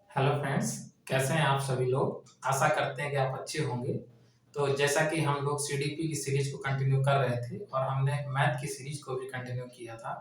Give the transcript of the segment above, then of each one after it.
Hello friends, कैसे हैं आप सभी लोग। आशा करते हैं कि आप अच्छे होंगे। तो जैसा कि हम लोग सीडीपी की सीरीज को कंटिन्यू कर रहे थे और हमने मैथ की सीरीज को भी कंटिन्यू किया था,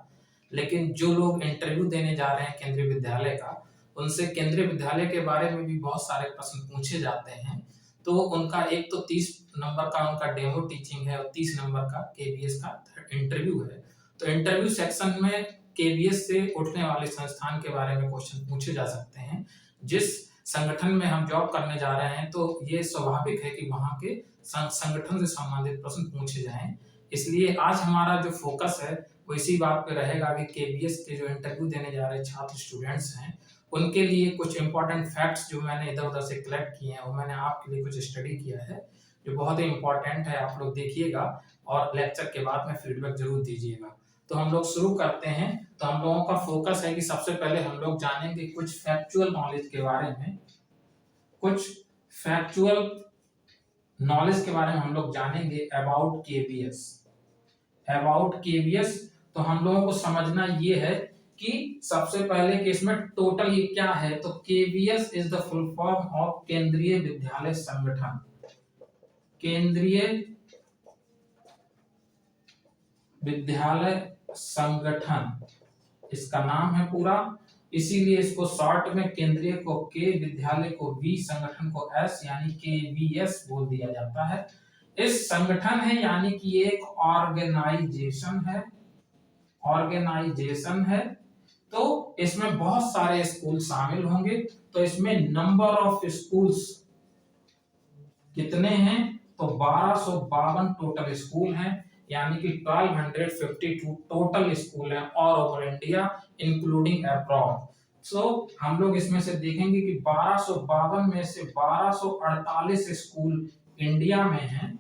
लेकिन जो लोग इंटरव्यू देने जा रहे हैं केंद्रीय विद्यालय का, उनसे केंद्रीय विद्यालय के बारे में भी बहुत सारे प्रश्न पूछे जाते हैं। तो उनका एक तो 30 नंबर का उनका डेमो टीचिंग है और 30 नंबर का केबीएस का इंटरव्यू है। तो इंटरव्यू सेक्शन में केबीएस से उठने वाले संस्थान के बारे में क्वेश्चन पूछे जा सकते हैं। जिस संगठन में हम जॉब करने जा रहे हैं, तो ये स्वाभाविक है कि वहाँ के संगठन से संबंधित प्रश्न पूछे जाएं। इसलिए आज हमारा जो फोकस है वो इसी बात पे रहेगा कि केबीएस के जो इंटरव्यू देने जा रहे छात्र स्टूडेंट्स हैं, उनके लिए कुछ इंपॉर्टेंट फैक्ट्स जो मैंने इधर उधर से कलेक्ट किए हैं वो मैंने आपके लिए कुछ स्टडी किया है, जो बहुत ही इंपॉर्टेंट है। आप लोग देखिएगा और लेक्चर के बाद में फीडबैक जरूर दीजिएगा। तो हम लोग शुरू करते हैं। तो हम लोगों का फोकस है कि सबसे पहले हम लोग जानेंगे कुछ फैक्चुअल नॉलेज के बारे में। कुछ फैक्चुअल नॉलेज के बारे में हम लोग जानेंगे अबाउट केबीएस। अबाउट केबीएस तो हम लोगों को समझना ये है कि सबसे पहले कि इसमें टोटल ये क्या है। तो KBS is the full form of केंद्रीय विद्यालय संगठन। केंद्रीय विद्यालय संगठन इसका नाम है पूरा, इसीलिए इसको शॉर्ट में केंद्रीय को के, विद्यालय को वी, संगठन को एस, यानी केवीएस बोल दिया जाता है। इस संगठन है यानी कि एक ऑर्गेनाइजेशन है। ऑर्गेनाइजेशन है तो इसमें बहुत सारे स्कूल शामिल होंगे। तो इसमें नंबर ऑफ स्कूल्स कितने हैं? तो 1252 टोटल स्कूल हैं, यानी कि 1252 टोटल स्कूल हैं all over India including abroad. So हम लोग इसमें से देखेंगे कि 1252 में से 1248 स्कूल इंडिया में हैं,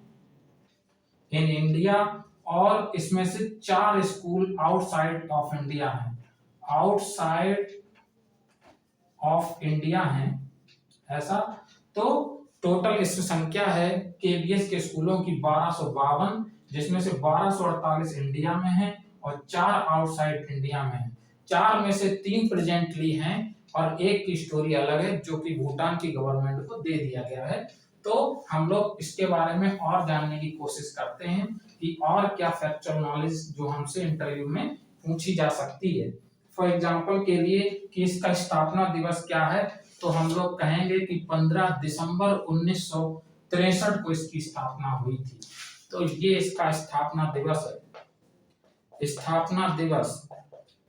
इन इंडिया, और इसमें से 4 स्कूल आउटसाइड ऑफ इंडिया हैं। आउटसाइड ऑफ इंडिया हैं ऐसा। तो टोटल इसमें संख्या है केबीएस के स्कूलों की 1252, जिसमें से 1248 इंडिया में है और 4 आउटसाइड इंडिया में है। 4 में से 3 प्रेजेंटली हैं और एक की स्टोरी अलग है जो कि भूटान की गवर्नमेंट को दे दिया गया है। तो हम लोग इसके बारे में और जानने की कोशिश करते हैं कि और क्या फैक्चुअल नॉलेज जो हमसे इंटरव्यू में पूछी जा सकती है। फॉर एग्जाम्पल के लिए कि इसका स्थापना दिवस क्या है, तो हम लोग कहेंगे कि 15 दिसंबर 1963 को इसकी स्थापना हुई थी। तो ये इसका स्थापना दिवस है। स्थापना दिवस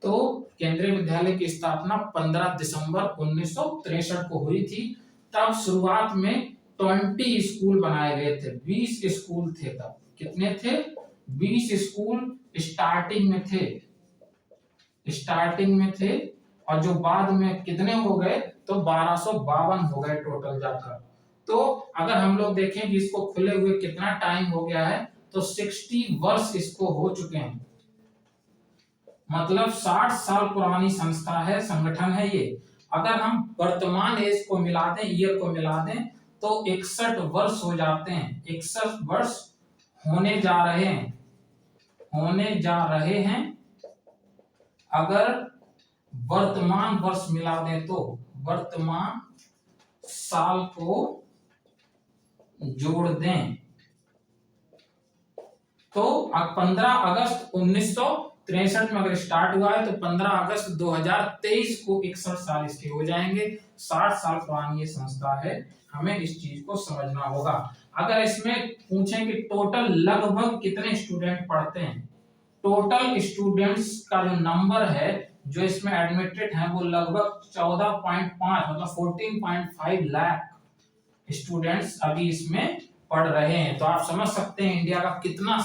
तो केंद्रीय विद्यालय की स्थापना 15 दिसंबर 1963 को हुई थी। तब शुरुआत में 20 स्कूल बनाए गए थे, 20 स्कूल थे। तब कितने थे? 20 स्कूल स्टार्टिंग में थे। स्टार्टिंग में थे और जो बाद में कितने हो गए? तो 1252 हो गए टोटल जाकर। तो अगर हम लोग देखें कि इसको खुले हुए कितना टाइम हो गया है, तो 60 वर्ष इसको हो चुके हैं। मतलब 60 साल पुरानी संस्था है, संगठन है ये। अगर हम वर्तमान एज को मिला दें, ईयर को मिला दें, तो 61 वर्ष हो जाते हैं। 61 वर्ष होने जा रहे हैं, होने जा रहे हैं। अगर वर्तमान वर्ष मिला दें तो वर्तमान साल को जोड़ दें तो 15 अगस्त 1963 में अगर स्टार्ट हुआ है तो 15 अगस्त 2023 को 61 साल इसके हो जाएंगे। 60 साल पुरानी ये संस्था है, हमें इस चीज को समझना होगा। अगर इसमें पूछें कि टोटल लगभग कितने स्टूडेंट पढ़ते हैं, टोटल स्टूडेंट्स का जो नंबर है जो इसमें एडमिटेड है वो लगभग 14.5 मतलब 14.5 लाख स्टूडेंट्स अभी इसमें पढ़ रहे हैं। तो आप समझ सकते हैं इंडिया का कितना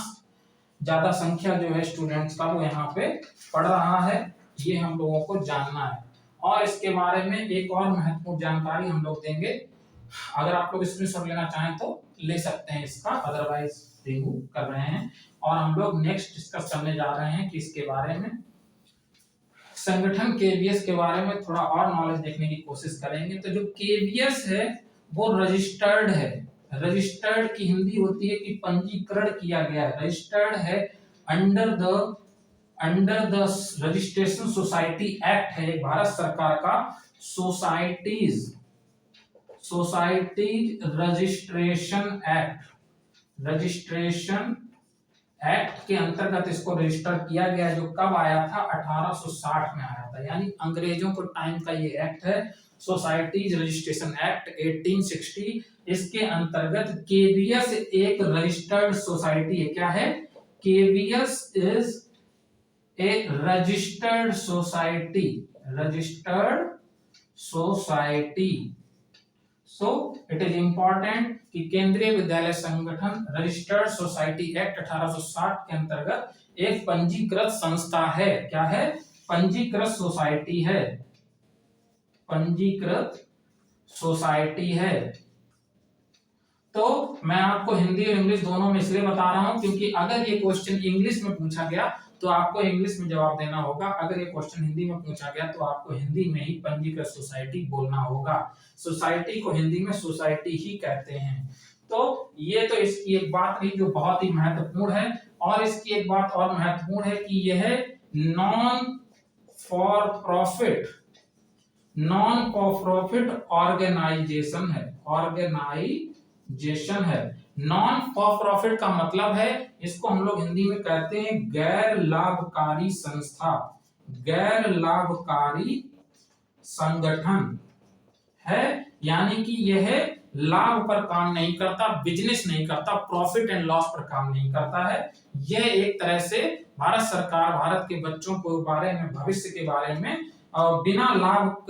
ज्यादा संख्या जो है स्टूडेंट्स का वो यहाँ पे पढ़ रहा है। ये हम लोगों को जानना है। और इसके बारे में एक और महत्वपूर्ण जानकारी हम लोग देंगे। अगर आप लोग स्क्रीनशॉट लेना चाहें तो ले सकते हैं इसका, अदरवाइज रिमूव कर रहे हैं। और हम लोग नेक्स्ट डिस्कस करने जा रहे हैं कि इसके बारे में संगठन केबीएस के बारे में थोड़ा और नॉलेज देखने की कोशिश करेंगे। तो जो केबीएस है वो रजिस्टर्ड है। रजिस्टर्ड की हिंदी होती है कि पंजीकरण किया गया है। रजिस्टर्ड है under the registration society act है, एक भारत सरकार का सोसाइटीज रजिस्ट्रेशन एक्ट के अंतर्गत इसको रजिस्टर किया गया, जो कब आया था? 1860 में आया था, यानी अंग्रेजों को टाइम का ये एक्ट है, सोसाइटीज रजिस्ट्रेशन एक्ट 1860। इसके अंतर्गत केवीएस एक रजिस्टर्ड सोसाइटी है। क्या है? KVS is a registered society. So it is important कि केंद्रीय विद्यालय संगठन रजिस्टर्ड सोसाइटी एक्ट 1860 के अंतर्गत एक पंजीकृत संस्था है। क्या है? पंजीकृत सोसाइटी है, पंजीकृत सोसाइटी है। तो मैं आपको हिंदी और इंग्लिश दोनों में इसलिए बता रहा हूं क्योंकि अगर ये क्वेश्चन इंग्लिश में पूछा गया तो आपको इंग्लिश में जवाब देना होगा, अगर ये क्वेश्चन हिंदी में पूछा गया तो आपको हिंदी में ही पंजीकृत सोसाइटी बोलना होगा। सोसाइटी को हिंदी में सोसाइटी ही कहते हैं। तो ये तो इसकी एक बात रही जो बहुत ही महत्वपूर्ण है, और इसकी एक बात और महत्वपूर्ण है कि यह नॉन फॉर प्रॉफिट ऑर्गेनाइजेशन है। नॉन फॉर प्रॉफिट का मतलब है, इसको हम लोग हिंदी में कहते हैं गैर लाभकारी संस्था, गैर लाभकारी संगठन है। यानी कि यह लाभ पर काम नहीं करता, बिजनेस नहीं करता, प्रॉफिट एंड लॉस पर काम नहीं करता है। यह एक तरह से भारत सरकार भारत के बच्चों को बारे में, भविष्य के बारे में बिना लाभ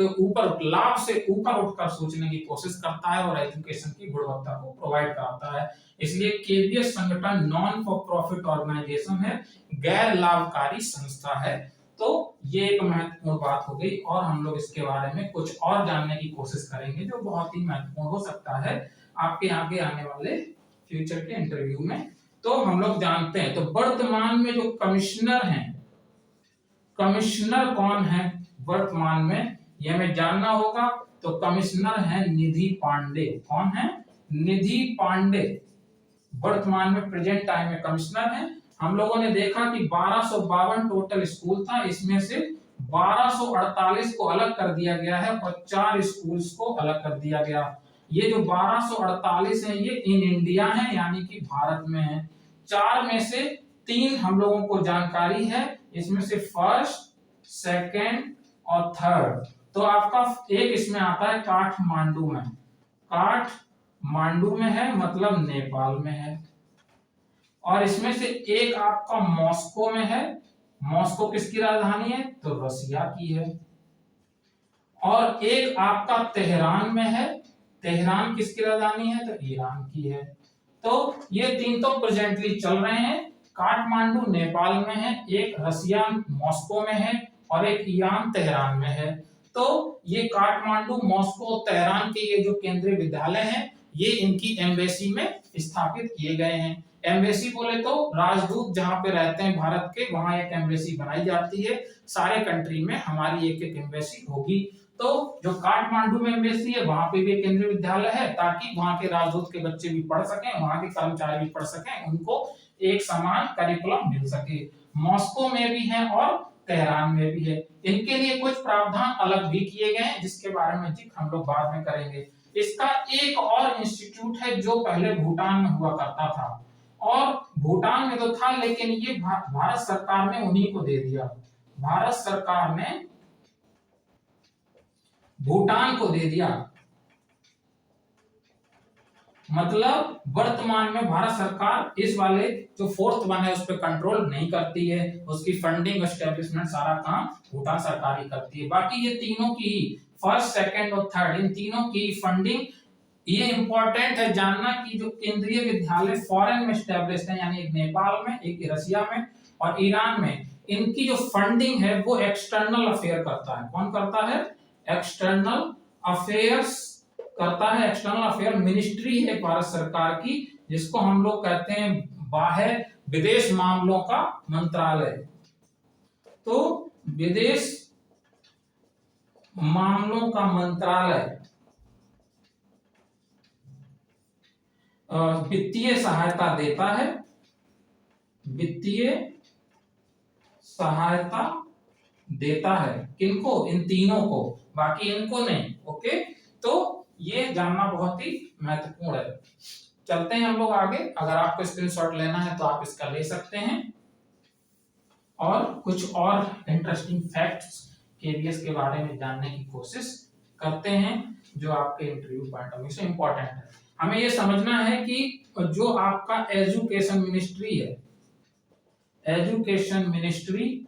से ऊपर उठकर सोचने की कोशिश करता है और एजुकेशन की गुणवत्ता को प्रोवाइड कराता है। इसलिए केवीएस संगठन नॉन फॉर प्रॉफिट ऑर्गेनाइजेशन है, गैर लाभकारी संस्था है। तो ये एक महत्वपूर्ण बात हो गई, और हम लोग इसके बारे में कुछ और जानने की कोशिश करेंगे जो बहुत ही महत्वपूर्ण हो सकता है आपके आगे आने वाले फ्यूचर के इंटरव्यू में। तो हम लोग जानते हैं, तो वर्तमान में जो कमिश्नर हैं, कमिश्नर कौन है वर्तमान में, यह हमें जानना होगा। तो कमिश्नर है निधि पांडे। कौन है? निधि पांडे वर्तमान में प्रेजेंट टाइम में कमिश्नर है। हम लोगों ने देखा कि 1252 टोटल स्कूल था, इसमें से 1248 को अलग कर दिया गया है और 4 स्कूल्स को अलग कर दिया गया। ये जो 1248 है ये इन इंडिया है, यानी कि भारत में है। 4 में से 3 हम लोगों को जानकारी है, इसमें से फर्स्ट, सेकंड और थर्ड। तो आपका एक इसमें आता है काठमांडू में, काठमांडू में है मतलब नेपाल में है। और इसमें से एक आपका मॉस्को में है, मॉस्को किसकी राजधानी है? तो रसिया की है। और एक आपका तेहरान में है, तेहरान किसकी राजधानी है? तो ईरान की है। तो ये 3 तो प्रेजेंटली चल रहे हैं। काठमांडू नेपाल में है, एक रसिया मॉस्को में है और एक ईरान तेहरान में है। तो ये काठमांडू, मॉस्को, तेहरान के ये जो केंद्रीय विद्यालय हैं, ये इनकी एम्बेसी में स्थापित किए गए हैं। एम्बेसी बोले तो राजदूत जहां पे रहते हैं भारत के, वहां एक एम्बेसी बनाई जाती है। सारे कंट्री में हमारी एक एक एम्बेसी होगी। तो जो काठमांडू में एम्बेसी है वहां पे भी एक केंद्रीय विद्यालय है, ताकि वहां के राजदूत के बच्चे भी पढ़ सकें, वहां के कर्मचारी भी पढ़ सकें, उनको एक समान करिकुलम मिल सके। मॉस्को में भी है और तेहरान में भी है। इनके लिए कुछ प्रावधान अलग भी किए गए हैं, जिसके बारे में हम लोग बाद में करेंगे। इसका एक और इंस्टीट्यूट है जो पहले भूटान में हुआ करता था, और भूटान में तो था लेकिन ये भारत सरकार ने उन्हीं को दे दिया। भारत सरकार ने भूटान को दे दिया, मतलब वर्तमान में भारत सरकार इस वाले जो 4th वन है उस पर कंट्रोल नहीं करती है, उसकी फंडिंग, एस्टेब्लिशमेंट सारा काम भूटान सरकार ही करती है। बाकी ये तीनों की, फर्स्ट, सेकंड और थर्ड, इन तीनों की फंडिंग, ये इंपॉर्टेंट है जानना कि जो केंद्रीय विद्यालय फॉरेन में एस्टेब्लिश है, यानी एक नेपाल में, एक रसिया में और ईरान में, इनकी जो फंडिंग है वो एक्सटर्नल अफेयर करता है। कौन करता है? एक्सटर्नल अफेयर्स करता है। एक्सटर्नल अफेयर मिनिस्ट्री है भारत सरकार की, जिसको हम लोग कहते हैं बाह्य विदेश मामलों का मंत्रालय। तो विदेश मामलों का मंत्रालय वित्तीय सहायता देता है, वित्तीय सहायता देता है किनको? इन तीनों को, बाकी इनको नहीं। ओके, तो ये जानना बहुत ही महत्वपूर्ण है। चलते हैं हम लोग आगे। अगर आपको स्क्रीनशॉट लेना है तो आप इसका ले सकते हैं और कुछ और इंटरेस्टिंग फैक्ट्स केवीएस के बारे में जानने की कोशिश करते हैं जो आपके इंटरव्यू पॉइंट ऑफ व्यू से इंपॉर्टेंट है। हमें ये समझना है कि जो आपका एजुकेशन मिनिस्ट्री है, एजुकेशन मिनिस्ट्री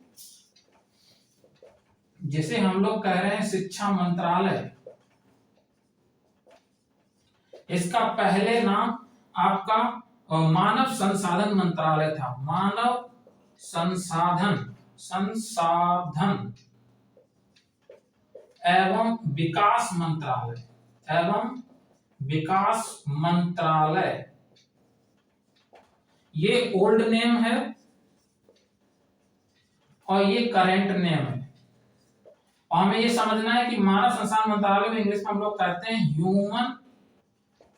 जिसे हम लोग कह रहे हैं शिक्षा मंत्रालय, इसका पहले नाम आपका मानव संसाधन मंत्रालय था। मानव संसाधन एवं विकास मंत्रालय ये ओल्ड नेम है और ये करेंट नेम है। और हमें ये समझना है कि मानव संसाधन मंत्रालय में इंग्लिश में हम लोग कहते हैं human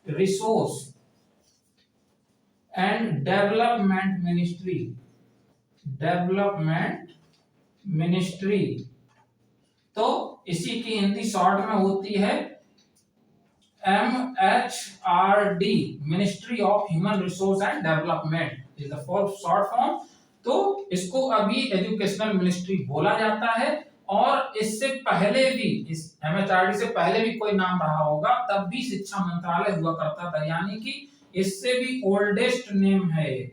resource and development ministry. तो इसी की हिंदी शॉर्ट में होती है MHRD, ministry of human resource and development is the full short form. तो इसको अभी एजुकेशनल मिनिस्ट्री बोला जाता है और इससे पहले भी, इस MHRD से पहले भी कोई नाम रहा होगा, तब भी शिक्षा मंत्रालय हुआ करता था। यानी कि इससे भी ओल्डेस्ट नेम है।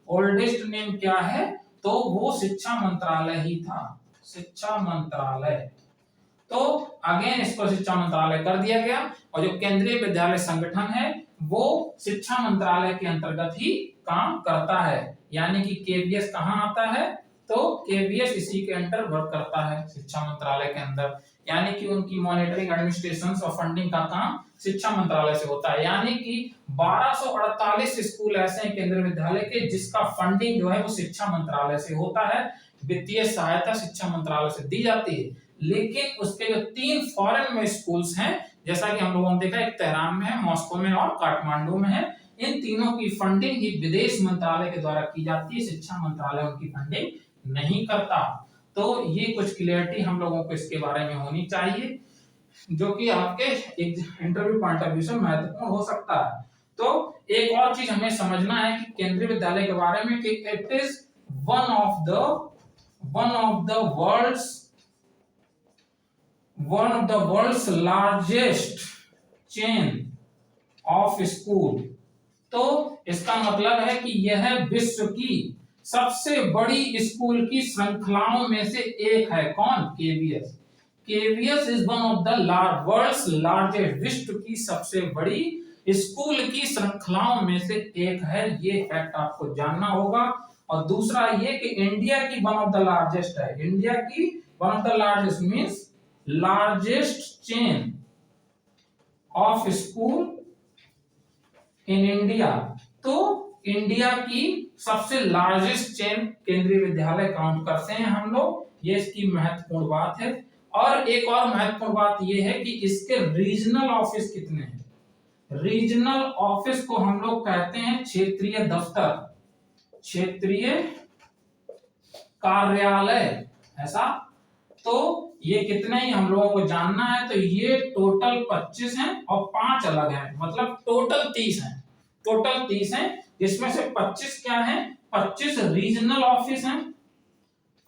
ओल्डेस्ट नेम क्या है? तो वो शिक्षा मंत्रालय ही था, शिक्षा मंत्रालय। तो अगेन इसको शिक्षा मंत्रालय कर दिया गया और जो केंद्रीय विद्यालय संगठन है वो शिक्षा मंत्रालय के अंतर्गत ही काम करता है। यानी कि केवीएस कहाँ आता है? तो केवीएस इसी के अंडर वर्क करता है, शिक्षा मंत्रालय के अंदर। यानी कि उनकी मॉनिटरिंग, एडमिनिस्ट्रेशन और फंडिंग का काम शिक्षा मंत्रालय से होता है। यानी कि 1248 स्कूल ऐसे हैं केंद्रीय विद्यालय के जिसका फंडिंग जो है वो शिक्षा मंत्रालय से होता है, वित्तीय सहायता शिक्षा मंत्रालय से दी जाती है। लेकिन उसके जो 3 फॉरेन में स्कूल्स हैं, जैसा कि हम लोगों ने देखा, एक तेहरान में है, मॉस्को में और काठमांडू में है, इन तीनों की फंडिंग ही विदेश मंत्रालय के द्वारा की जाती है, शिक्षा मंत्रालय उनकी फंडिंग नहीं करता। तो ये कुछ क्लियरिटी हम लोगों को इसके बारे में होनी चाहिए, जो कि आपके इंटरव्यू पॉइंट ऑफ व्यू से महत्वपूर्ण हो सकता है। तो एक और चीज हमें समझना है कि केंद्रीय विद्यालय के बारे में कि it is one of the world's largest chain of school. तो इसका मतलब है कि यह विश्व की सबसे बड़ी स्कूल की श्रृंखलाओं में से एक है। कौन? KVS. KVS is one of the world's largest, विश्व की सबसे बड़ी स्कूल की श्रृंखलाओं में से एक है। ये फैक्ट आपको जानना होगा। और दूसरा ये कि इंडिया की वन ऑफ द लार्जेस्ट है। इंडिया की one of the largest means largest chain of school in India. तो इंडिया की सबसे लार्जेस्ट चेन केंद्रीय विद्यालय काउंट करते हैं हम लोग। ये इसकी महत्वपूर्ण बात है। और एक और महत्वपूर्ण बात ये है कि इसके रीजनल ऑफिस कितने हैं? रीजनल ऑफिस को हम लोग कहते हैं क्षेत्रीय दफ्तर, क्षेत्रीय कार्यालय, ऐसा। तो ये कितने ही हम लोगों को जानना है। तो ये टोटल 25 हैं और 5 अलग हैं, मतलब टोटल 30 हैं। टोटल 30 हैं, जिसमें से 25 क्या हैं? 25 रीजनल ऑफिस हैं,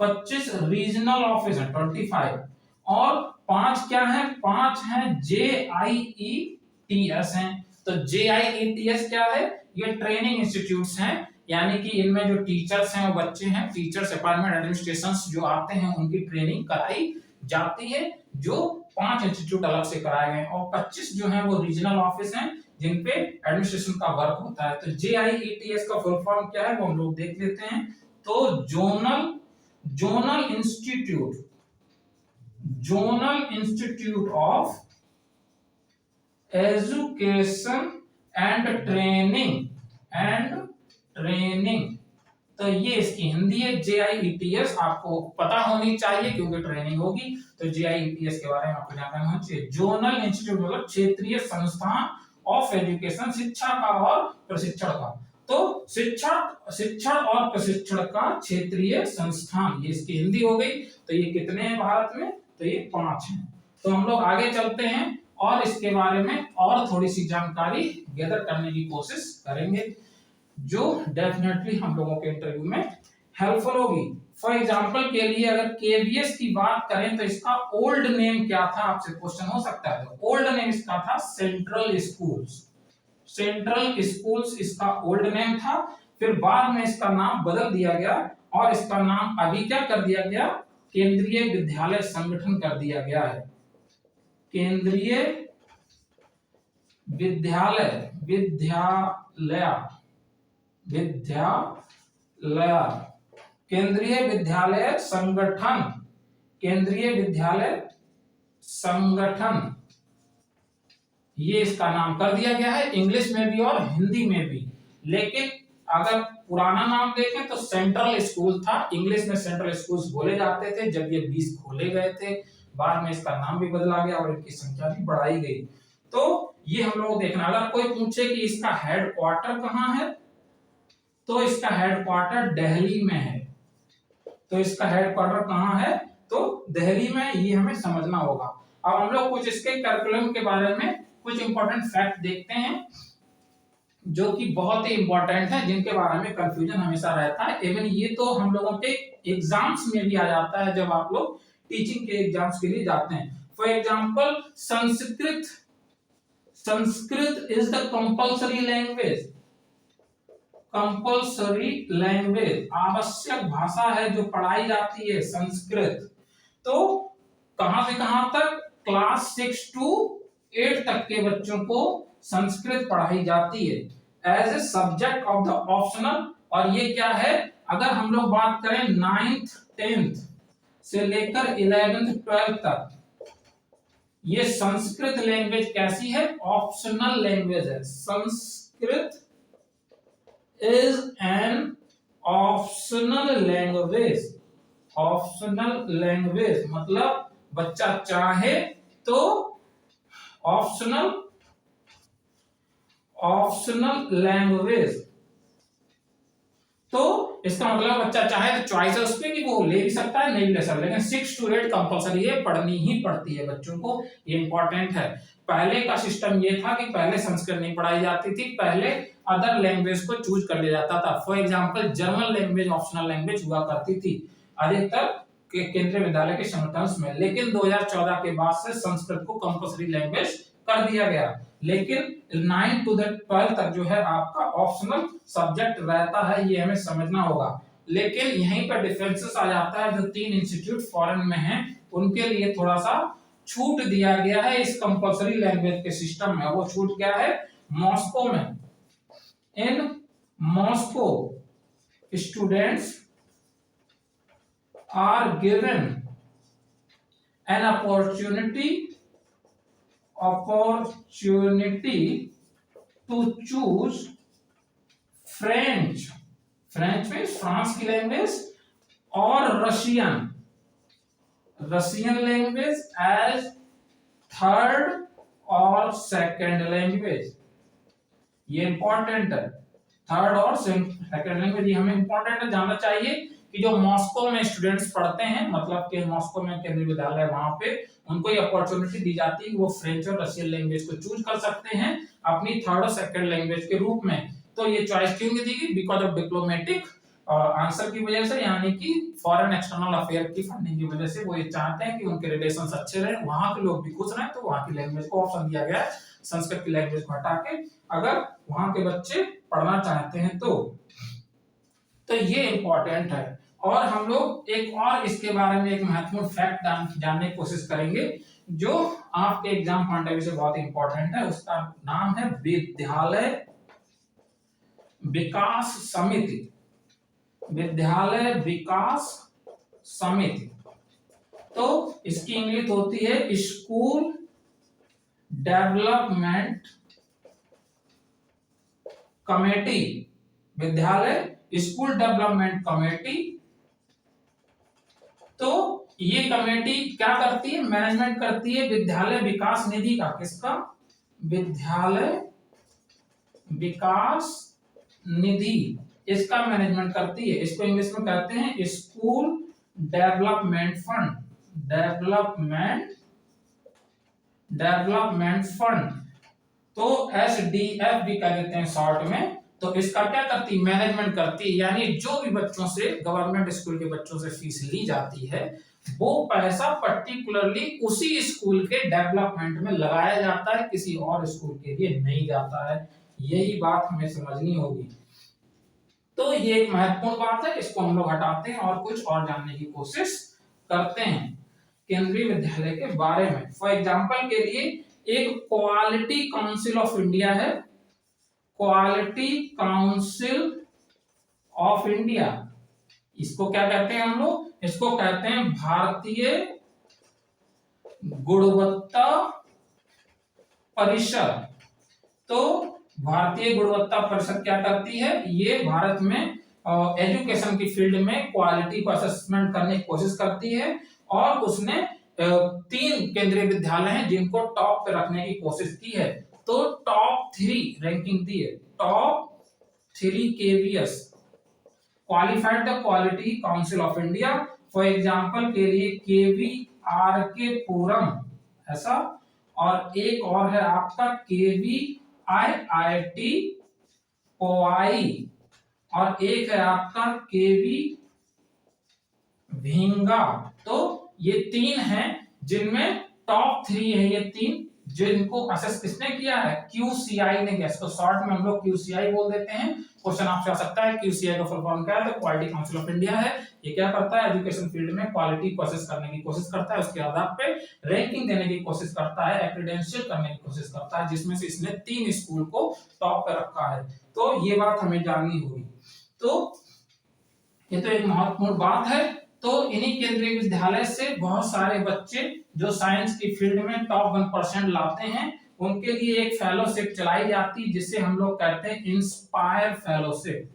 25 रीजनल ऑफिस हैं, 25। और 5 क्या है? 5 हैं JIETS हैं। तो JIETS क्या है? ये ट्रेनिंग इंस्टीट्यूट्स हैं। यानी कि इनमें जो टीचर्स हैं वो बच्चे हैं, टीचर्स अपार्टमेंट एडमिनिस्ट्रेशंस जो आते हैं उनकी ट्रेनिंग कराई जाती है, जो 5 इंस्टीट्यूट अलग से कराए गए हैं। और 25 जो है वो रीजनल ऑफिस हैं जिन पे एडमिनिस्ट्रेशन का वर्क होता है। तो JIETS का फुल फॉर्म क्या है वो हम लोग देख लेते हैं। तो zonal institute of education and training. तो ये इसकी हिंदी है। JIETS आपको पता होनी चाहिए क्योंकि ट्रेनिंग होगी। तो JIETS के बारे में आपको जानकारी होनी चाहिए। जोनल इंस्टीट्यूट मतलब क्षेत्रीय संस्थान ऑफ एजुकेशन, शिक्षा का और प्रशिक्षण का। तो शिक्षण और प्रशिक्षण का क्षेत्रीय संस्थान, ये इसकी हिंदी हो गई। तो ये कितने हैं भारत में? तो ये 5 हैं। तो हम लोग आगे चलते हैं और इसके बारे में और थोड़ी सी जानकारी गैदर करने की कोशिश करेंगे, जो डेफिनेटली हम लोगों के इंटरव्यू में हेल्पफुल होगी। फॉर एग्जांपल के लिए अगर केवीएस की बात करें तो इसका ओल्ड नेम क्या था, आपसे क्वेश्चन हो सकता है। तो ओल्ड नेम इसका था सेंट्रल स्कूल्स। सेंट्रल स्कूल्स इसका ओल्ड नेम था। फिर बाद में इसका नाम बदल दिया गया और इसका नाम अभी क्या कर दिया गया, केंद्रीय विद्यालय संगठन कर दिया गया है। केंद्रीय विद्यालय केंद्रीय विद्यालय संगठन, केंद्रीय विद्यालय संगठन, ये इसका नाम कर दिया गया है, इंग्लिश में भी और हिंदी में भी। लेकिन अगर पुराना नाम देखें तो सेंट्रल स्कूल था, इंग्लिश में सेंट्रल स्कूल्स बोले जाते थे। जब ये 20 खोले गए थे, बाद में इसका नाम भी बदला गया और इनकी संख्या भी बढ़ाई गई। तो ये हम लोग देखना, अगर कोई पूछे कि इसका हेडक्वार्टर कहाँ है, तो इसका हेडक्वार्टर दिल्ली में है। तो इसका हेडक्वार्टर कहाँ है, तो दिल्ली में, ये हमें समझना होगा। अब हम लोग कुछ इसके करिकुलम के बारे में कुछ इंपॉर्टेंट फैक्ट देखते हैं, जो कि बहुत ही इंपॉर्टेंट है, जिनके बारे में कंफ्यूजन हमेशा रहता है। इवन ये तो हम लोगों के एग्जाम्स में भी आ जाता है, जब आप लोग टीचिंग के एग्जाम्स के लिए जाते हैं। For example Sanskrit is the compulsory language. Compulsory language, आवश्यक भाषा है जो पढ़ाई जाती है, संस्कृत। तो कहां से कहां तक, क्लास 6 to 8 तक के बच्चों को संस्कृत पढ़ाई जाती है as a subject of the optional. और ये क्या है, अगर हम लोग बात करें 9th 10th से लेकर 11th 12th तक, ये संस्कृत लैंग्वेज कैसी है, ऑप्शनल लैंग्वेज है। Sanskrit is an optional language. Optional language मतलब बच्चा चाहे तो ऑप्शनल लैंग्वेज। तो इसका मतलब बच्चा चाहे तो चॉइस है उसपे कि वो ले भी सकता है, नहीं भी ले सकता, लेकिन 6 to 8 कंपलसरी है, पढ़नी ही पड़ती है बच्चों को, ये इंपॉर्टेंट है। पहले का सिस्टम ये था कि पहले संस्कृत नहीं पढ़ाई जाती थी, पहले अदर लैंग्वेज को चूज कर लिया जाता था। For example German language optional language हुआ करती थी अधिकतर केंद्रीय विद्यालय के संगठन में, लेकिन 2014 के बाद से संस्कृत को कंपलसरी लैंग्वेज कर दिया गया। लेकिन 9 to 12 तक जो है आपका ऑप्शनल सब्जेक्ट रहता है, ये हमें समझना होगा। लेकिन यहीं पर डिफरेंसेस आ जाता है, जो 3 इंस्टीट्यूट फॉरेन में हैं उनके लिए थोड़ा सा छूट दिया गया है इस कंपलसरी लैंग्वेज के सिस्टम में। वो छूट क्या है, मॉस्को में, in Moscow students are given an opportunity to choose French means France की लैंग्वेज, और रशियन लैंग्वेज एज थर्ड और सेकंड लैंग्वेज। ये इंपॉर्टेंट है, थर्ड और सेकंड लैंग्वेज, ये हमें इंपॉर्टेंट है, जानना चाहिए कि जो मॉस्को में स्टूडेंट्स पढ़ते हैं, मतलब कि मॉस्को में केंद्रीय विद्यालय, वहां पे उनको ये अपॉर्चुनिटी दी जाती है कि वो फ्रेंच और रशियन लैंग्वेज को चूज कर सकते हैं अपनी थर्ड और सेकंड लैंग्वेज के रूप में। तो ये चॉइस क्यों दी गई, बिकॉज ऑफ डिप्लोमेटिक आंसर की वजह से, यानी कि फॉरेन एक्सटर्नल अफेयर की फंडिंग की वजह से वो ये चाहते हैं कि उनके रिलेशंस अच्छे रहे, वहां के लोग भी खुश रहें, तो वहां की लैंग्वेज को ऑप्शन दिया गया है, संस्कृत की लैंग्वेज को हटा के, अगर वहां के बच्चे पढ़ना चाहते हैं तो ये इंपॉर्टेंट है। और हम लोग एक और इसके बारे में एक महत्वपूर्ण फैक्ट जानने की कोशिश करेंगे, जो आपके एग्जाम पॉइंट ऑफ व्यू से बहुत इंपॉर्टेंट है। उसका नाम है विद्यालय विकास समिति। विद्यालय विकास समिति, तो इसकी इंग्लिश होती है स्कूल डेवलपमेंट कमेटी। विद्यालय स्कूल डेवलपमेंट कमेटी। तो ये कमेटी क्या करती है, मैनेजमेंट करती है विद्यालय विकास निधि का। किसका, विद्यालय विकास निधि, इसका मैनेजमेंट करती है। इसको इंग्लिश में कहते हैं school development fund. Development development fund, तो SDF भी कह देते हैं शॉर्ट में। तो इसका क्या करती है, मैनेजमेंट करती है, यानी जो भी बच्चों से, गवर्नमेंट स्कूल के बच्चों से फीस ली जाती है वो पैसा पर्टिकुलरली उसी स्कूल के डेवलपमेंट में लगाया जाता है, किसी और स्कूल के लिए नहीं जाता है। यही बात हमें समझनी होगी। तो ये एक महत्वपूर्ण बात है, इसको हम लोग हटाते हैं और कुछ और जानने की कोशिश करते हैं केंद्रीय विद्यालय के बारे में। फॉर एग्जाम्पल के लिए एक क्वालिटी काउंसिल ऑफ इंडिया है, क्वालिटी काउंसिल ऑफ इंडिया। इसको क्या कहते हैं हम लोग, इसको कहते हैं भारतीय गुणवत्ता परिषद। तो भारतीय गुणवत्ता परिषद क्या करती है, ये भारत में एजुकेशन की फील्ड में क्वालिटी को असेसमेंट करने की कोशिश करती है, और उसने 3 केंद्रीय विद्यालय हैं जिनको टॉप पे रखने की कोशिश की है। तो टॉप 3 रैंकिंग दी है, top 3 KVS, qualified the quality council of India. For example के लिए KVRK पुरम ऐसा, और एक और है आपका KVIIT पोवाई, और एक है आपका KV भिंगा। तो ये 3 हैं जिनमें टॉप 3 है, ये 3 जिनको असेस किसने किया है, QCI ने किया। इसको शॉर्ट में हम लोग QCI बोल देते हैं। क्वेश्चन आपसे आ सकता है QCI का फुल फॉर्म क्या है, तो क्वालिटी काउंसिल ऑफ इंडिया है। ये क्या करता है, एजुकेशन फील्ड में क्वालिटी को असेस करने की कोशिश करता है, उसके आधार पे रैंकिंग देने की कोशिश करता है, एक्रीडेंशियल करने की कोशिश करता है, जिसमें से इसने 3 स्कूल को टॉप पे रखा है। तो ये बात हमें जाननी होगी। तो ये तो एक महत्वपूर्ण बात है। तो इन्हीं केंद्रीय विद्यालय से बहुत सारे बच्चे जो साइंस की फील्ड में टॉप 1% लाते हैं, उनके लिए एक फेलोशिप चलाई जाती है जिसे हम लोग कहते हैं इंस्पायर फेलोशिप,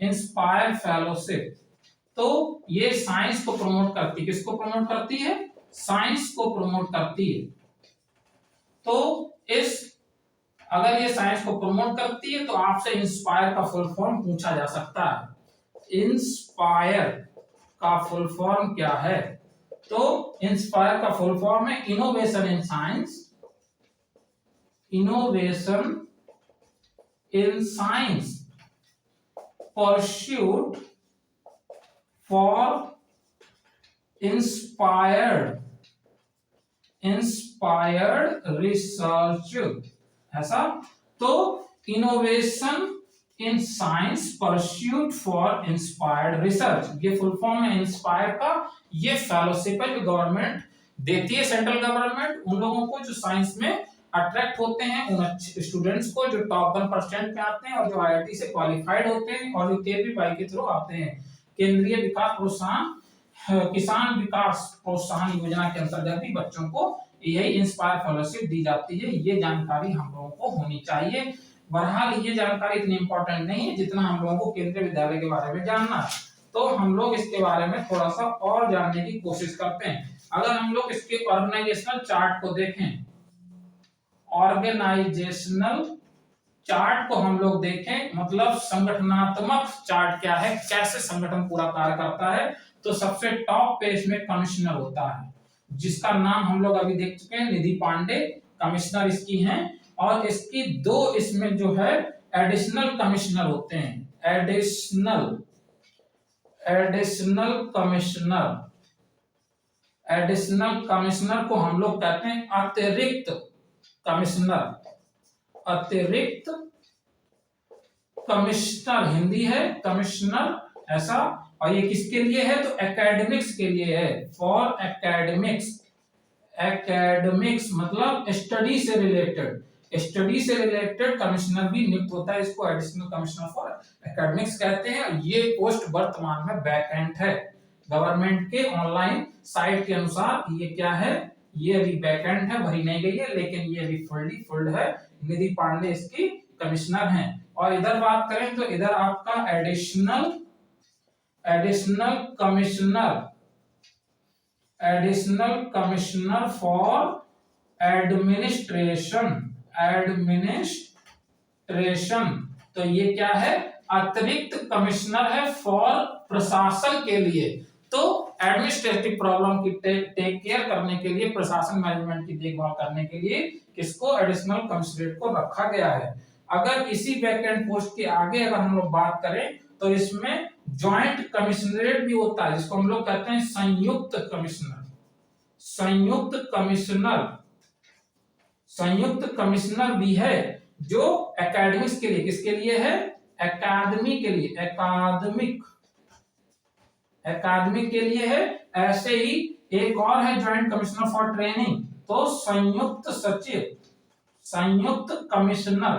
इंस्पायर फेलोशिप। तो ये साइंस को प्रमोट करती है, किसको प्रमोट करती है, साइंस को प्रमोट करती है। तो इस अगर ये साइंस को प्रमोट करती है तो आपसे इंस्पायर का फुल फॉर्म पूछा जा सकता है। इंस्पायर का फुल फॉर्म क्या है, तो इंस्पायर का फुल फॉर्म है innovation in science, innovation in science pursuit for inspired research, ऐसा। तो innovation in science pursuit for inspired research, ये फुल फॉर्म है इंस्पायर का। ये फेलोशिप है जो गवर्नमेंट देती है, सेंट्रल गवर्नमेंट, उन लोगों को जो साइंस में अट्रैक्ट होते हैं, उन अच्छे स्टूडेंट्स को जो टॉप 1% पे आते हैं और जो IIT से क्वालिफाइड होते हैं और जो KVY के थ्रू आते हैं, केंद्रीय विकास प्रोत्साहन किसान विकास प्रोत्साहन योजना के अंतर्गत भी बच्चों को यही इंस्पायर फेलोशिप दी जाती है। ये जानकारी हम लोगों को होनी चाहिए। बहरहाल ये जानकारी इतनी इंपॉर्टेंट नहीं है जितना हम लोगों को केंद्रीय विद्यालय के बारे में जानना है। तो हम लोग इसके बारे में थोड़ा सा और जानने की कोशिश करते हैं। अगर हम लोग इसके ऑर्गेनाइजेशनल चार्ट को देखें, ऑर्गेनाइजेशनल चार्ट को हम लोग देखें, मतलब संगठनात्मक चार्ट क्या है, कैसे संगठन पूरा कार्य करता है, तो सबसे टॉप पे इसमें कमिश्नर होता है, जिसका नाम हम लोग अभी देख चुके हैं, निधि पांडे कमिश्नर इसकी हैं। और इसकी 2 इसमें जो है एडिशनल कमिश्नर होते हैं, एडिशनल कमिश्नर को हम लोग कहते हैं अतिरिक्त कमिश्नर, हिंदी है कमिश्नर, ऐसा। और ये किसके लिए है, तो एकेडमिक्स के लिए है, फॉर एकेडमिक्स मतलब स्टडी से रिलेटेड कमिश्नर भी नियुक्त होता है, इसको एडिशनल कमिश्नर फॉर एकेडमिक्स कहते हैं। ये पोस्ट वर्तमान में वैकेंट है, गवर्नमेंट के ऑनलाइन साइट के अनुसार ये क्या है, ये अभी वैकेंट है, भरी नहीं गई है, लेकिन ये अभी फुल्ड है। निधि पांडे इसकी कमिश्नर हैं। और इधर बात करें तो इधर आपका एडिशनल कमिश्नर फॉर एडमिनिस्ट्रेशन, तो ये क्या है, अतिरिक्त कमिश्नर है फॉर प्रशासन के लिए। तो एडमिनिस्ट्रेटिव प्रॉब्लम की टेक केयर करने के लिए, प्रशासन मैनेजमेंट की देखभाल करने के लिए किसको, एडिशनल कमिश्नरेट को रखा गया है। अगर इसी वैकेंट पोस्ट के आगे अगर हम लोग बात करें तो इसमें ज्वाइंट कमिश्नरेट भी होता है, जिसको हम लोग कहते हैं संयुक्त कमिश्नर। संयुक्त कमिश्नर, संयुक्त कमिश्नर भी है जो एकेडमिक्स के लिए, किसके लिए है, एकेडमी के लिए, एकादमिक के लिए है। ऐसे ही एक और है ज्वाइंट कमिश्नर फॉर ट्रेनिंग, तो संयुक्त सचिव, संयुक्त कमिश्नर,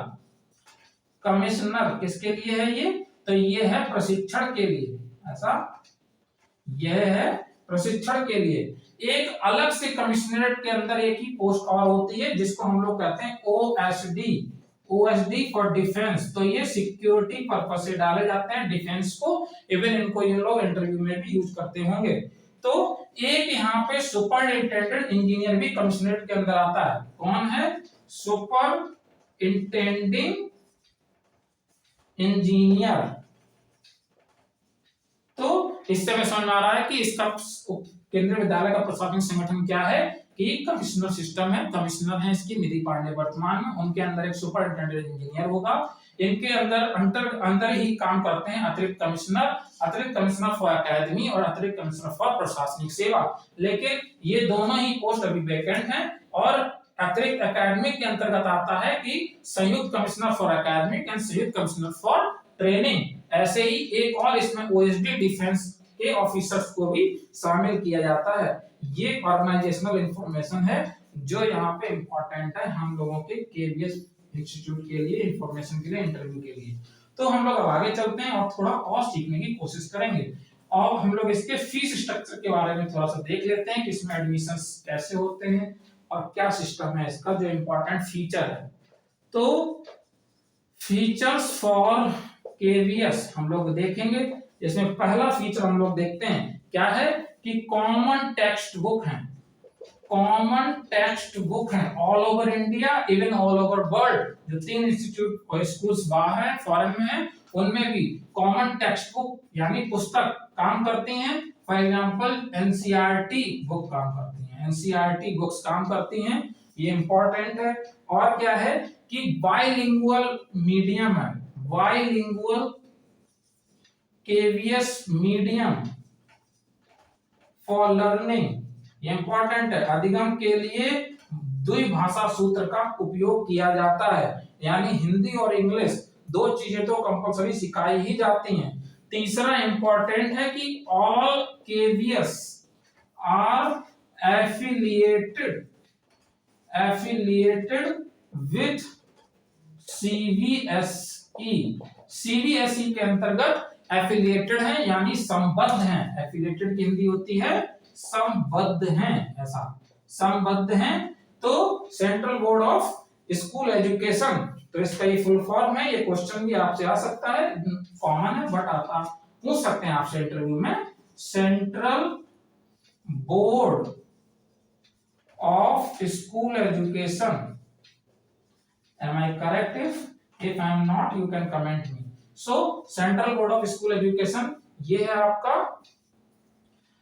कमिश्नर किसके लिए है ये, तो ये है प्रशिक्षण के लिए, ऐसा यह है प्रशिक्षण के लिए। एक अलग से कमिश्नरेट के अंदर एक ही पोस्ट और होती है जिसको हम लोग कहते हैं ओएसडी, ओएसडी फॉर डिफेंस। तो ये सिक्योरिटी पर्पस से डाले जाते हैं डिफेंस को, इवन इनको ये लोग इंटरव्यू में भी यूज करते होंगे। तो एक यहाँ पे सुपरिंटेंडेंट इंजीनियर भी कमिश्नरेट के अंदर आता है। कौन है, सुपरिंटेंडिंग इंजीनियर। तो इससे में समझ में आ रहा है कि इसका केंद्रीय विद्यालय का प्रशासनिक संगठन क्या है कि कमिश्नर सिस्टम है। कमिश्नर है इसकी निधि पांडे वर्तमान में, उनके अंदर एक सुपरिंटेंडेंट इंजीनियर होगा। इनके अंदर ही काम करते हैं अतिरिक्त कमिश्नर फॉर एकेडमी और अतिरिक्त कमिश्नर फॉर प्रशासनिक सेवा। लेकिन ये दोनों ही पोस्ट अभी वैकेंट हैं। और अतिरिक्त एकेडमिक के अंतर्गत आता है कि संयुक्त कमिश्नर फॉर एकेडमिक एंड संयुक्त कमिश्नर फॉर ट्रेनिंग। ऐसे ही एक और इसमें ओएसडी डिफेंस के ऑफिसर्स को भी शामिल किया जाता है। ये ऑर्गेनाइजेशनल इंफॉर्मेशन है जो यहाँ पे इंपॉर्टेंट है हम लोगों के केवीएस इंस्टीट्यूट के लिए, इंफॉर्मेशन के लिए, इंटरव्यू के लिए। तो हम लोग अब आगे चलते हैं और थोड़ा और सीखने की कोशिश करेंगे। और हम लोग इसके फीस स्ट्रक्चर के बारे में थोड़ा सा देख लेते हैं कि इसमें एडमिशंस कैसे होते हैं और क्या सिस्टम है इसका, जो इंपॉर्टेंट फीचर है। तो फीचर्स फॉर केवीएस हम लोग देखेंगे। इसमें पहला फीचर हम लोग देखते हैं क्या है कि कॉमन टेक्स्ट बुक है। कॉमन टेक्स्ट बुक है all over India, even all over world. जो 3 इंस्टीट्यूट और स्कूल्स बाहर हैं, फॉरेन में हैं, उनमें भी कॉमन टेक्स्ट बुक यानी पुस्तक काम करती हैं। फॉर एग्जांपल एनसीईआरटी बुक काम करती हैं, एनसीईआरटी बुक्स काम करती हैं, ये इंपॉर्टेंट है। और क्या है कि बाइलिंगुअल मीडियम है, bilingual KVS medium for learning, ये इंपॉर्टेंट है। अधिगम के लिए द्विभाषा सूत्र का उपयोग किया जाता है, यानी हिंदी और इंग्लिश 2 चीजें तो कंपलसरी सिखाई ही जाती हैं। तीसरा इंपॉर्टेंट है कि all KVS are affiliated with CBSE. CBSE के अंतर्गत एफिलिएटेड है यानी संबद्ध हैं। एफिलिएटेड की हिंदी होती है संबद्ध हैं, ऐसा संबद्ध हैं। तो central board of school education, तो इसका ये फुल फॉर्म है। ये क्वेश्चन भी आपसे आ सकता है, कॉमन है बट आता पूछ सकते हैं आपसे इंटरव्यू में। Central board of school education, am I correct? If I am not, you can comment me. So central board of school education ये है आपका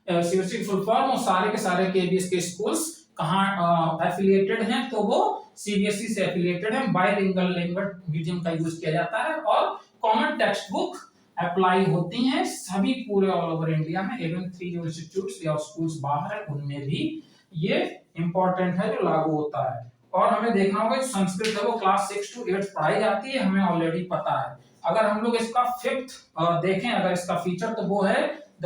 सीबीएसई फुल फॉर्म। और सारे के सारे केवीएस के स्कूल्स कहाँ एफिलिएटेड हैं, तो वो सीबीएसई से एफिलिएटेड हैं। बाइलिंगुअल लैंग्वेज मीडियम का यूज किया जाता है और कॉमन टेक्स्ट बुक अप्लाई होती हैं सभी पूरे ऑल ओवर इंडिया में। इवन 3 जो इंस्टीट्यूट्स या स्कूल्स बाहर है उनमें भी ये इंपॉर्टेंट है जो लागू होता है। और हमें देखना होगा संस्कृत है वो क्लास 6 to 8 पढ़ाई जाती है, हमें ऑलरेडी पता है। अगर हम लोग इसका 5th देखें, अगर इसका फीचर, तो वो है द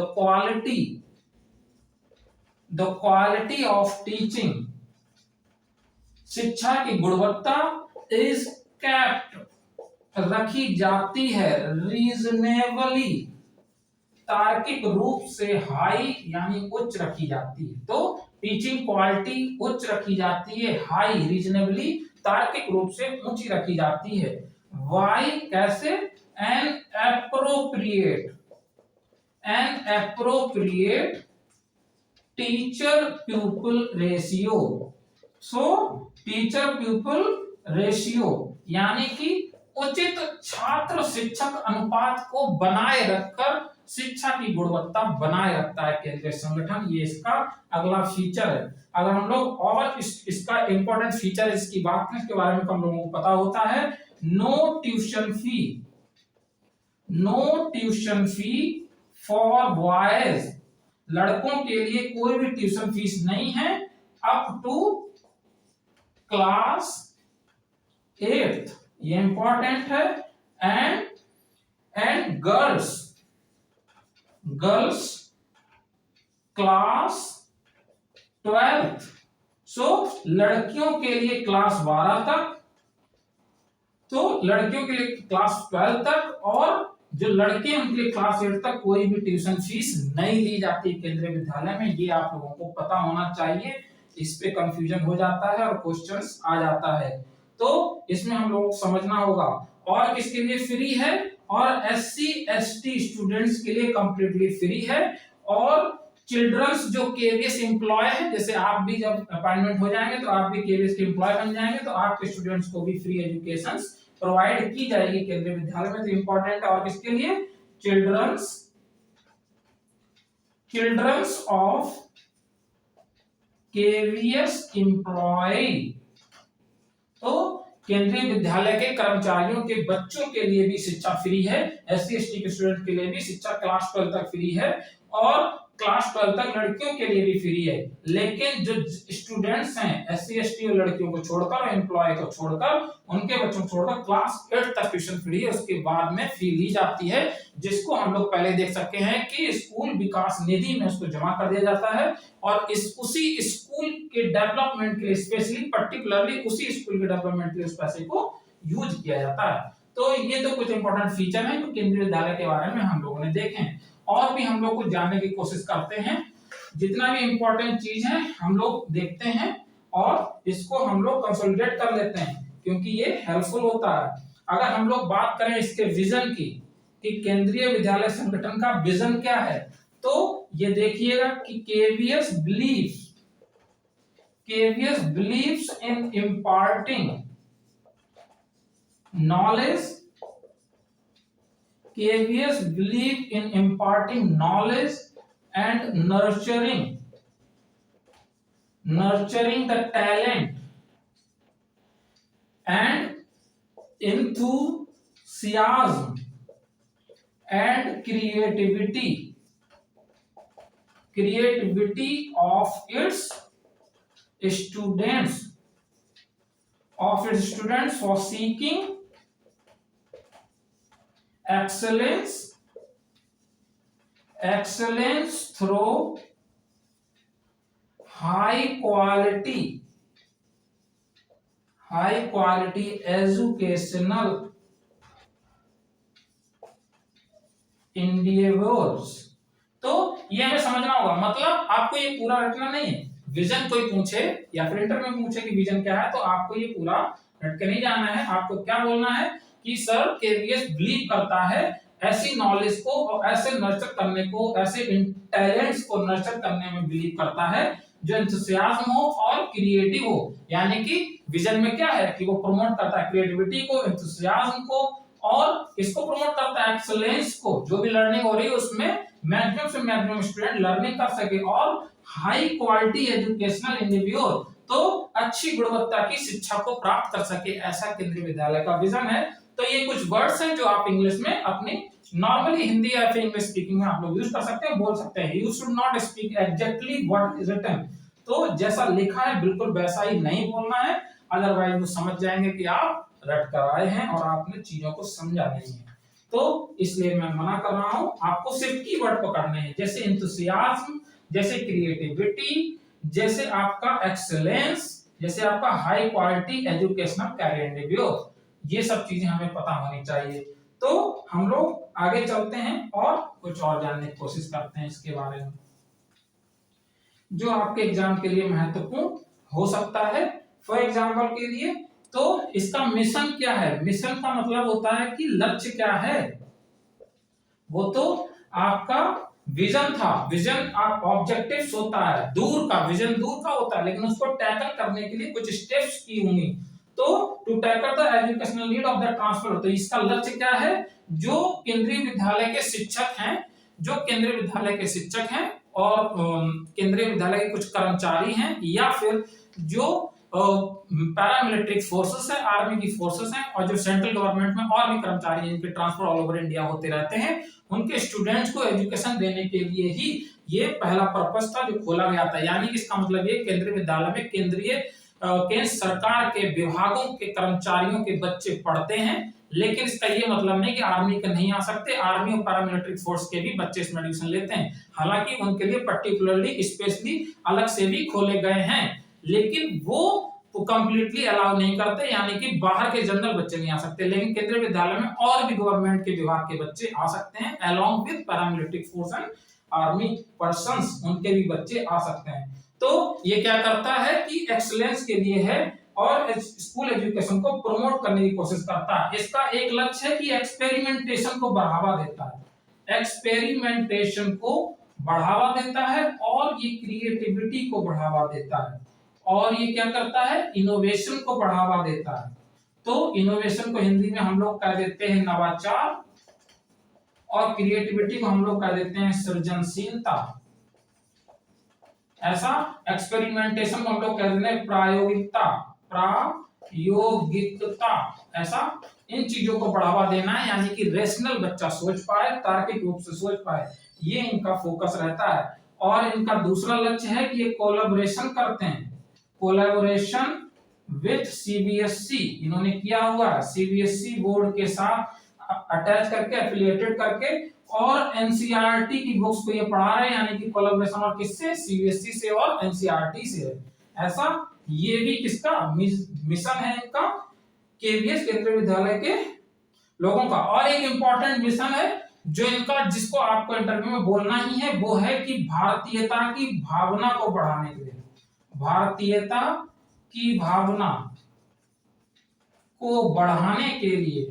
क्वालिटी ऑफ टीचिंग। शिक्षा की गुणवत्ता इज केप्ट, रखी जाती है, रीजनेबली, तार्किक रूप से, हाई यानी उच्च रखी जाती है। तो टीचिंग क्वालिटी उच्च रखी जाती है, हाई रीजनेबली, तार्किक रूप से ऊंची रखी जाती है। वाई कैसे, an appropriate teacher pupil ratio. So teacher pupil ratio यानी कि उचित छात्र शिक्षक अनुपात को बनाए रखकर शिक्षा की गुणवत्ता बनाए रखता है केंद्रीय संगठन, ये इसका अगला फीचर है। अगर हम लोग और इसका इंपॉर्टेंट फीचर इसकी बात करें, इसके बारे में हम लोगों को पता होता है, no tuition fee, no tuition fee for boys, लड़कों के लिए कोई भी ट्यूशन फीस नहीं है अप टू क्लास 8th, ये इंपॉर्टेंट है। एंड गर्ल्स क्लास 12th, सो लड़कियों के लिए क्लास 12 तक, तो लड़कियों के लिए क्लास 12 तक, और जो लड़के हैं उनके लिए क्लास 8 तक कोई भी ट्यूशन फीस नहीं ली जाती केंद्रीय विद्यालय में, ये आप लोगों को पता होना चाहिए। इस पे कंफ्यूजन हो जाता है और क्वेश्चंस आ जाता है, तो इसमें हम लोगों को समझना होगा। और किसके लिए फ्री है, और एससी एसटी स्टूडेंट्स के लिए कंप्लीटली फ्री है, और चिल्ड्रंस जो केवीएस एम्प्लॉय है, जैसे आप भी जब अपॉइंटमेंट हो जाएंगे तो आप भी केवीएस के एम्प्लॉय बन जाएंगे, तो आपके स्टूडेंट्स को भी फ्री एजुकेशन प्रोवाइड की जाएगी केंद्रीय विद्यालय में, तो इंपॉर्टेंट है। और किसके लिए, चिल्ड्रंस ऑफ केवीएस एम्प्लॉय, तो केंद्रीय विद्यालय के कर्मचारियों के बच्चों के लिए भी शिक्षा फ्री है, एससी एसटी के स्टूडेंट के लिए भी शिक्षा क्लास 12 तक फ्री है, और क्लास 12 तक लड़कियों के लिए भी फ्री है। लेकिन जो स्टूडेंट्स हैं एससी एसटी और लड़कियों को छोड़कर, एम्प्लॉय को छोड़कर, उनके बच्चों को छोड़कर क्लास 8 तक ट्यूशन फ्री है, उसके बाद में फी ली जाती है, जिसको हम लोग पहले देख सकते हैं कि स्कूल विकास निधि में उसको जमा कर दिया जाता है, और उसी स्कूल के डेवलपमेंट के लिए, स्पेशली पर्टिकुलरली उसी स्कूल के डेवलपमेंट के लिए उस पैसे को यूज किया जाता है। तो ये तो कुछ इंपॉर्टेंट फीचर हैं जो केंद्रीय विद्यालय के बारे में हम लोगों ने देखे हैं, और भी हम लोग कुछ जानने की कोशिश करते हैं। जितना भी इंपॉर्टेंट चीज है हम लोग देखते हैं और इसको हम लोग कंसोलिडेट कर लेते हैं, क्योंकि ये हेल्पफुल होता है। अगर हम लोग बात करें इसके विजन की, कि केंद्रीय विद्यालय संगठन का विजन क्या है, तो ये देखिएगा कि KVS believes in imparting knowledge, KVS believe in imparting knowledge and nurturing the talent and enthusiasm and creativity of its students for seeking excellence through high quality educational endeavors। तो ये हमें समझना होगा, मतलब आपको ये पूरा रटना नहीं है। विजन कोई पूछे या फिर इंटरव्यू में पूछे कि विजन क्या है, तो आपको ये पूरा रट के नहीं जाना है। आपको क्या बोलना है कि सर केवीएस बिलीव करता है ऐसी नॉलेज को और ऐसे नर्चर करने को, ऐसे टैलेंट्स को नर्चर करने में बिलीव करता है जो एंथुसियाज्म हो और क्रिएटिव हो। यानी कि विजन में क्या है कि वो प्रमोट करता है क्रिएटिविटी को, एंथुसियाज्म को, और इसको प्रमोट करता है एक्सीलेंस को। जो भी लर्निंग हो रही है उसमें मैक्सिमम से मैक्सिमम स्टूडेंट लर्निंग कर सके, और हाई क्वालिटी एजुकेशनल इंडिविजुअल, तो अच्छी गुणवत्ता की शिक्षा को प्राप्त कर सके, ऐसा केंद्रीय विद्यालय का विजन है। तो ये कुछ वर्ड्स हैं जो आप इंग्लिश में अपनी नॉर्मली हिंदी या फिर इंग्लिश स्पीकिंग में आप लोग यूज कर सकते हैं, बोल सकते हैं। You should not speak exactly what is written, तो जैसा लिखा है बिल्कुल वैसा ही नहीं बोलना है, अदरवाइज वो समझ जाएंगे कि आप रट कर आए हैं और आपने चीजों को समझा नहीं है। तो इसलिए मैं मना कर रहा हूं, आपको सिर्फ कीवर्ड पकड़ने हैं, जैसे एंथुसियाज्म, जैसे क्रिएटिविटी, जैसे आपका एक्सीलेंस, जैसे आपका high quality educational career individual, ये सब चीजें हमें पता होनी चाहिए। तो हम लोग आगे चलते हैं और कुछ और जानने की कोशिश करते हैं इसके बारे में, जो आपके एग्जाम के लिए महत्वपूर्ण हो सकता है। फॉर एग्जाम्पल के लिए, तो इसका मिशन क्या है? मिशन का मतलब होता है कि लक्ष्य क्या है। वो तो आपका विजन था, विजन आप ऑब्जेक्टिव्स होता है, दूर का विजन दूर का होता है, लेकिन उसको टैकल करने के लिए कुछ स्टेप्स की होंगी। तो to tackle the educational need of the transfer, तो इसका लक्ष्य क्या है? जो केंद्रीय विद्यालय के शिक्षक हैं जो केंद्रीय विद्यालय के शिक्षक हैं और केंद्रीय विद्यालय के कुछ कर्मचारी हैं या फिर जो पैरामिलिट्री फोर्सेस है, आर्मी की फोर्सेस हैं और जो सेंट्रल गवर्नमेंट में और भी कर्मचारी हैं जिनके ट्रांसफर ऑल ओवर इंडिया होते रहते हैं, उनके स्टूडेंट्स को एजुकेशन देने के लिए ही ये पहला पर्पस था जो खोला गया था। यानी कि इसका मतलब ये केंद्रीय विद्यालय में केंद्र सरकार के विभागों के कर्मचारियों के बच्चे पढ़ते हैं, लेकिन इसका ये मतलब नहीं कि आर्मी के नहीं आ सकते, आर्मी और पैरामिलिट्री फोर्स के भी बच्चे इसमें एडमिशन लेते हैं। हालांकि उनके लिए पर्टिकुलरली स्पेशली अलग से भी खोले गए हैं, लेकिन वो कंप्लीटली अलाउ नहीं करते, यानी कि बाहर के जनरल बच्चे नहीं आ सकते, लेकिन केंद्रीय विद्यालय में और भी गवर्नमेंट के विभाग के बच्चे आ सकते हैं along with paramilitary force and army persons, उनके भी बच्चे आ सकते हैं। तो ये क्या करता है कि एक्सीलेंस के लिए है और स्कूल एजुकेशन को प्रमोट करने की कोशिश करता है। इसका एक लक्ष्य है कि एक्सपेरिमेंटेशन को बढ़ावा देता है, एक्सपेरिमेंटेशन को बढ़ावा देता है और ये क्रिएटिविटी को बढ़ावा देता है और ये क्या करता है, इनोवेशन को बढ़ावा देता है। तो इनोवेशन को हिंदी में हम लोग कह देते हैं नवाचार और क्रिएटिविटी को हम लोग कह देते हैं सृजनशीलता। ऐसा एक्सपेरिमेंटेशन को हम लोग कह देते हैं प्रायोगिकता, ऐसा इन चीजों को बढ़ावा देना है, यानी कि रेशनल बच्चा सोच पाए, तार्किक रूप से सोच पाए, ये इनका फोकस रहता है। और इनका दूसरा लक्ष्य है कि ये कोलैबोरेशन करते हैं, कोलैबोरेशन विद सीबीएसई, इन्होंने किया हुआ है सीबीएसई बोर्ड के साथ अटैच करके, एफिलिएटेड करके, और एनसीईआरटी की बुक्स को ये पढ़ा रहे हैं, यानी कि कोलैबोरेशन और किससे, सीबीएसई से और एनसीईआरटी से है। ऐसा ये भी किसका मिशन है इनका, केवीएस केंद्रीय विद्यालय के लोगों का। और एक इंपॉर्टेंट मिशन है जो इनका, जिसको आपको इंटरव्यू में बोलना ही है, वो है कि भारतीयता की भावना को बढ़ाने के लिए, भारतीयता की भावना को बढ़ाने के लिए,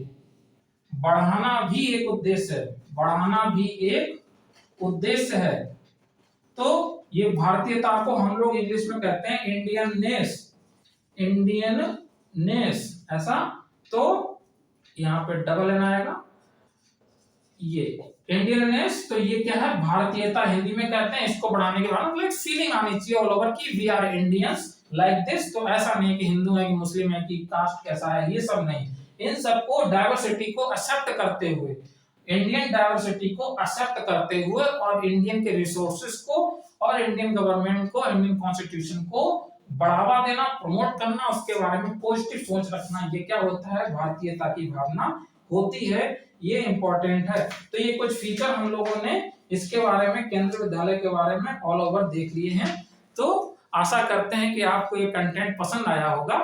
बढ़ाना भी एक उद्देश्य है, बढ़ाना भी एक उद्देश्य है। तो ये भारतीयता को हम लोग इंग्लिश में कहते हैं इंडियननेस, इंडियननेस, ऐसा। तो यहाँ पे डबल एन आएगा, ये इंडियननेस, तो ये क्या है, भारतीयता हिंदी में कहते हैं। इसको बढ़ाने के बाद मतलब फीलिंग आनी चाहिए ऑल ओवर की we are Indians like this. तो ऐसा नहीं कि हिंदू है कि मुस्लिम है कि कास्ट कैसा है, ये सब नहीं। इन सबको डाइवर्सिटी को एक्सेप्ट करते हुए, इंडियन डाइवर्सिटी को एक्सेप्ट करते हुए और इंडियन के रिसोर्सेज को और इंडियन गवर्नमेंट को, इंडियन कॉन्स्टिट्यूशन को बढ़ावा देना, प्रमोट करना, उसके बारे में पॉजिटिव सोच रखना, ये क्या होता है, भारतीयता की भावना होती है, ये इंपॉर्टेंट है। तो ये कुछ फीचर हम लोगों ने इसके बारे में, केंद्रीय विद्यालय के बारे में ऑल ओवर देख लिए हैं। तो आशा करते हैं कि आपको ये कंटेंट पसंद आया होगा।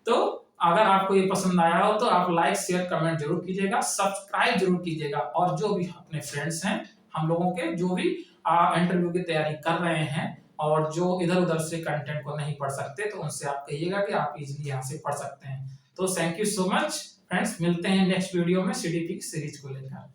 तो अगर आपको ये पसंद आया हो तो आप लाइक शेयर कमेंट जरूर कीजिएगा, सब्सक्राइब जरूर कीजिएगा, और जो भी अपने फ्रेंड्स हैं हम लोगों के, जो भी इंटरव्यू की तैयारी कर रहे हैं और जो इधर उधर से कंटेंट को नहीं पढ़ सकते, तो उनसे आप कहिएगा कि आप इजीली यहाँ से पढ़ सकते हैं। तो thank you so much friends, मिलते हैं नेक्स्ट वीडियो में सीडीपी की सीरीज को लेकर।